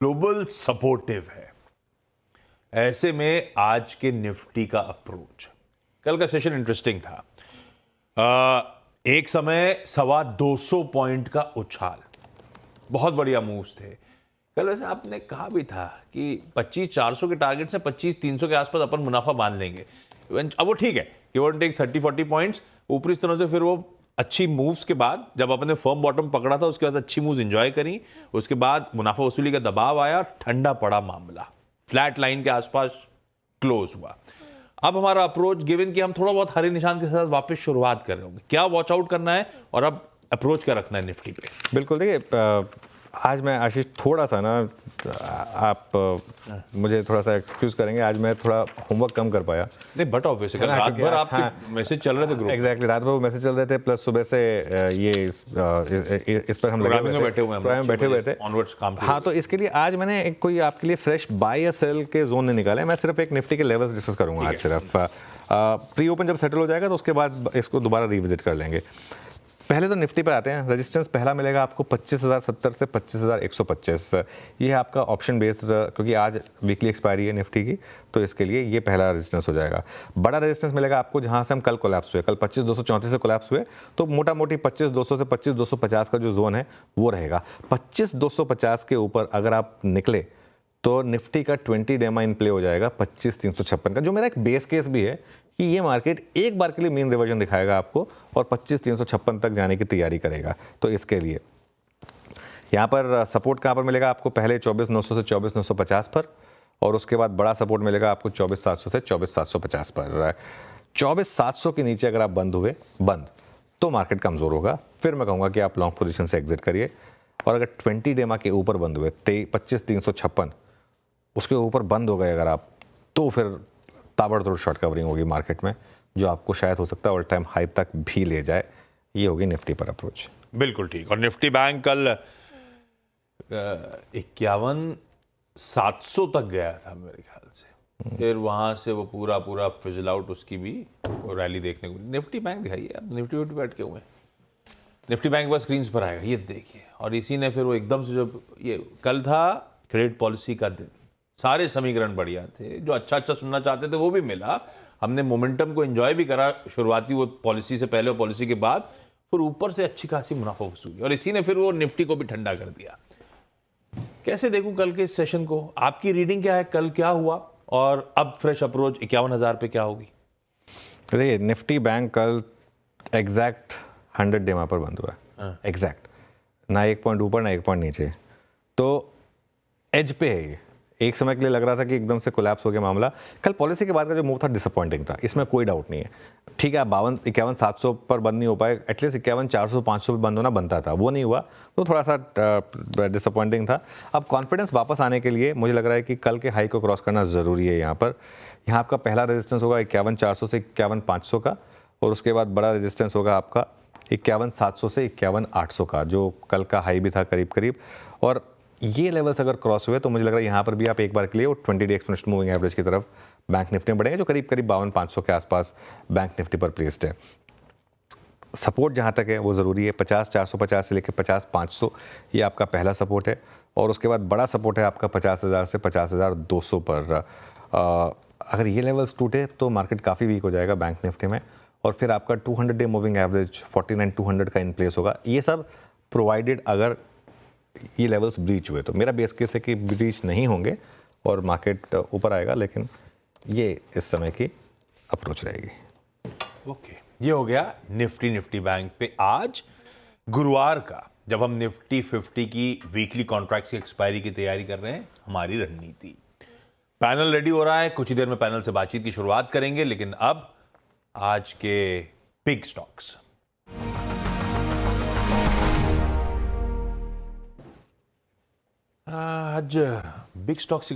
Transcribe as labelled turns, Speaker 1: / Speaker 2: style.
Speaker 1: Global supportive है। ऐसे में आज के निफ्टी का अप्रोच, कल का सेशन इंटरेस्टिंग था। एक समय 225 पॉइंट का उछाल, बहुत बढ़िया मूव्स थे। कल वैसे आपने कहा भी था कि 25,400 के टारगेट से 25,300 के आसपास अपन मुनाफा मान लेंगे। अब वो ठीक है कि वो टेक 30-40 पॉइंट्स ऊपरी स्तरों से, फिर वो अच्छी मूव्स के बाद जब अपन ने फर्म बॉटम पकड़ा था, उसके बाद अच्छी मूव्स एंजॉय करी, उसके बाद मुनाफा वसूली का दबाव आया, ठंडा पड़ा मामला, फ्लैट लाइन के आसपास क्लोज हुआ। अब हमारा अप्रोच, गिवन कि हम थोड़ा बहुत हरे निशान के साथ वापस शुरुआत कर रहे होंगे, क्या वॉच आउट करना है और अब अप्रोच क्या रखना है निफ्टी पे?
Speaker 2: बिल्कुल, देखिए आज मैं आशीष थोड़ा सा ना, आप मुझे थोड़ा सा एक्सक्यूज करेंगे, आज मैं थोड़ा होमवर्क कम कर पाया।
Speaker 1: नहीं बट ऑब्वियसली रात भर आपके मैसेज चल रहे थे ग्रुप।
Speaker 2: एग्जैक्टली, रात भर वो मैसेज चल रहे थे, प्लस सुबह से ये इस पर हम
Speaker 1: लगे बैठे हुए थे ऑनवर्ड्स काम।
Speaker 2: हाँ, तो इसके लिए आज मैंने एक कोई आपके लिए फ्रेश बाय या सेल के जोन नहीं निकाले। मैं सिर्फ एक निफ्टी के लेवल्स डिस्कस करूंगा आज सिर्फ। प्री ओपन जब सेटल हो जाएगा तो उसके बाद इसको दोबारा रिविजिट कर लेंगे। पहले तो निफ्टी पे आते हैं। रेजिस्टेंस पहला मिलेगा आपको 25,070 से 25,125। ये है आपका ऑप्शन बेस्ड, क्योंकि आज वीकली एक्सपायरी है निफ्टी की, तो इसके लिए ये पहला रेजिस्टेंस हो जाएगा। बड़ा रेजिस्टेंस मिलेगा आपको जहां से हम कल कोलैप्स हुए, कल 25,234 से कोलैप्स हुए, तो मोटा मोटी 25,200 से 25,250 का जो जोन है वो रहेगा। 25,250 के ऊपर अगर आप निकले तो निफ्टी का 20 डे इन प्ले हो जाएगा 25,356 का, जो मेरा एक बेस केस भी है कि ये मार्केट एक बार के लिए मीन रिवर्जन दिखाएगा आपको और 25,356 तक जाने की तैयारी करेगा। तो इसके लिए यहाँ पर सपोर्ट कहाँ पर मिलेगा आपको? पहले 24,900 से 24,950 पर, और उसके बाद बड़ा सपोर्ट मिलेगा आपको 24,700 से 24,750 पर। 24,700 के नीचे अगर आप बंद तो मार्केट कमजोर होगा। फिर मैं कहूँगा कि आप लॉन्ग पोजिशन से एग्जिट करिए। और अगर 20 डे के ऊपर बंद हुए 25,356 उसके ऊपर बंद हो गए अगर आप, तो फिर ताबड़तोड़ शॉर्ट कवरिंग होगी मार्केट में, जो आपको शायद हो सकता है ऑल टाइम हाई तक भी ले जाए। ये होगी निफ्टी पर अप्रोच।
Speaker 1: बिल्कुल ठीक। और निफ्टी बैंक कल 51,700 तक गया था मेरे ख्याल से, फिर वहां से वो पूरा फिजल आउट, उसकी भी वो रैली देखने को मिली। निफ्टी बैंक दिखाइए आप, निफ्टी बैठ के हुए निफ्टी बैंक बस स्क्रीन पर आएगा, ये देखिए। और इसी ने फिर वो एकदम से, जब ये कल था क्रेडिट पॉलिसी का दिन, सारे समीकरण बढ़िया थे, जो अच्छा सुनना चाहते थे वो भी मिला। हमने मोमेंटम को एंजॉय भी करा, शुरुआती वो पॉलिसी से पहले और पॉलिसी के बाद, फिर ऊपर से अच्छी खासी मुनाफा वसूली, और इसी ने फिर वो निफ्टी को भी ठंडा कर दिया। कैसे देखूं कल के इस सेशन को? आपकी रीडिंग क्या है, कल क्या हुआ और अब फ्रेश अप्रोच 51,000 पे क्या होगी?
Speaker 2: देखिए, निफ्टी बैंक कल एग्जैक्ट 100 डे पर बंद हुआ है। एग्जैक्ट, ना एक पॉइंट ऊपर ना एक पॉइंट नीचे, तो एज पे है। एक समय के लिए लग रहा था कि एकदम से कोलैप्स हो गया मामला। कल पॉलिसी के बाद का जो मूव था डिसअपॉइंटिंग था, इसमें कोई डाउट नहीं है। ठीक है, 51,700 पर बंद नहीं हो पाए, एटलीस्ट 51,400-500 पे बंद होना बनता था, वो नहीं हुआ, तो थोड़ा सा डिसअपॉइंटिंग था। अब कॉन्फिडेंस वापस आने के लिए मुझे लग रहा है कि कल के हाई को क्रॉस करना ज़रूरी है। यहाँ आपका पहला रेजिस्टेंस होगा 51,400 से 51,500 का, और उसके बाद बड़ा रेजिस्टेंस होगा आपका 51,700 से 51,800 का, जो कल का हाई भी था करीब। और ये लेवल्स अगर क्रॉस हुए तो मुझे लग रहा है यहाँ पर भी आप एक बार के लिए वो 20 डे एक्सपोनेंशियल मूविंग एवरेज की तरफ बैंक निफ्टी में बढ़ेंगे, जो करीब 52,500 के आसपास बैंक निफ्टी पर प्लेस्ड है। सपोर्ट जहाँ तक है वो ज़रूरी है, 50,450 से लेकर 50,500, ये आपका पहला सपोर्ट है। और उसके बाद बड़ा सपोर्ट है आपका 50,000 से 50,200 पर। अगर ये लेवल्स टूटे तो मार्केट काफ़ी वीक हो जाएगा बैंक निफ्टी में, और फिर आपका 200 डे मूविंग एवरेज 49,200 का इन प्लेस होगा। ये सब प्रोवाइडेड अगर ये लेवल्स ब्रीच हुए, तो मेरा बेस केस है कि ब्रीच नहीं होंगे और मार्केट ऊपर आएगा, लेकिन ये इस समय की अप्रोच रहेगी।
Speaker 1: ओके, ये हो गया निफ्टी बैंक पे आज गुरुवार का, जब हम निफ्टी 50 की वीकली कॉन्ट्रैक्ट्स की एक्सपायरी की तैयारी कर रहे हैं, हमारी रणनीति। पैनल रेडी हो रहा है, कुछ ही देर में पैनल से बातचीत की शुरुआत करेंगे, लेकिन अब आज के बिग स्टॉक्स। आज बिग स्टॉक्स